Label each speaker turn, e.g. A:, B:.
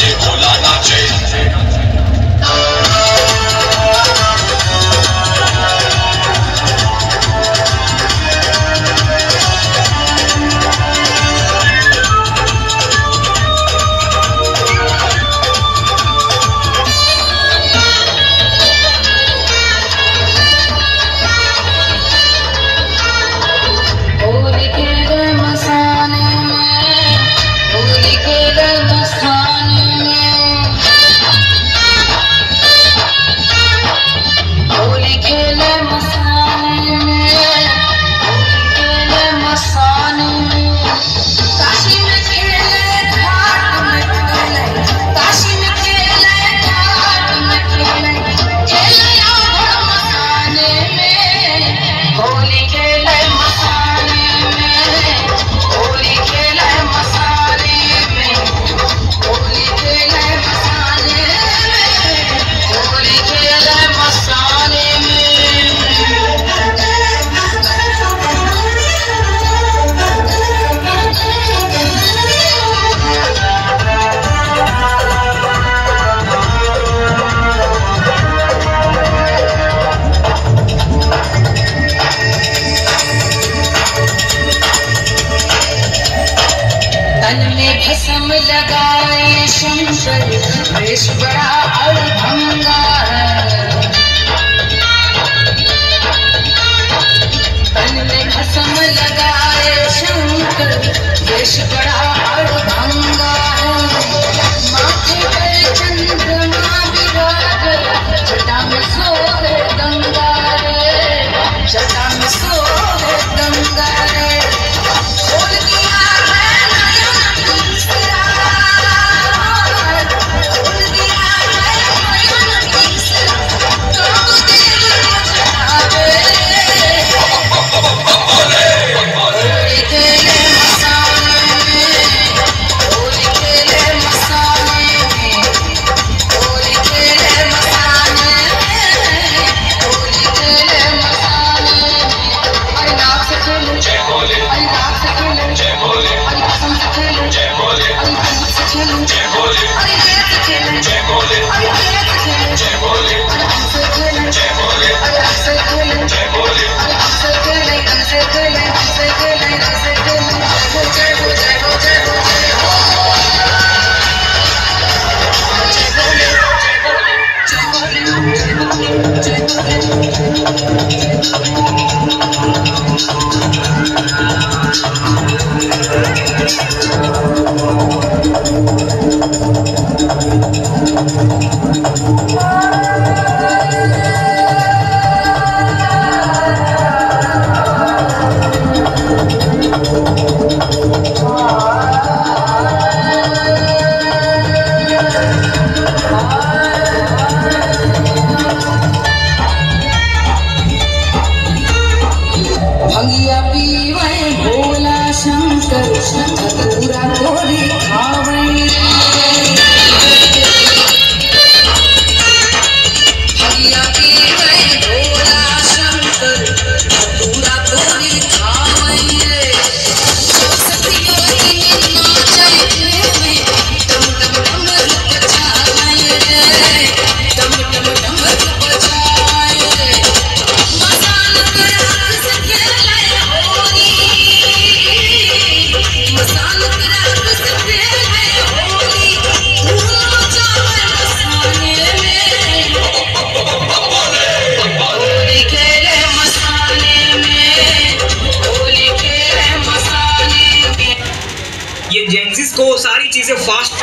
A: नाचे भोला नाचे।
B: तन में भस्म लगाए शंकर, वेश बड़ा अड़भंगा है। तन में भस्म लगाए शंकर, वेश बड़ा अड़भंगा है। माथे पर चंद्रमा विराजे, जटा में सोहे गंगा रे, जटा में सोहे गंगा रे। खोल दिया भंगिया पीवे भोला शंकर, धतूरा तोरी खावे रे। भंगिया पीवे भोला शंकर, धतूरा तोरी खावे रे। सखियों की नाचे में टम टम टम रूप छाए रे, टम टम टम रूप छाए रे। मसान पर आग से खेले होली, मसान पर आग से खेले होली। धूम मचावे मसाने में, होली खेले मसाने में, होली खेले मसाने में।
C: ये जेंसिस को सारी चीजें फास्ट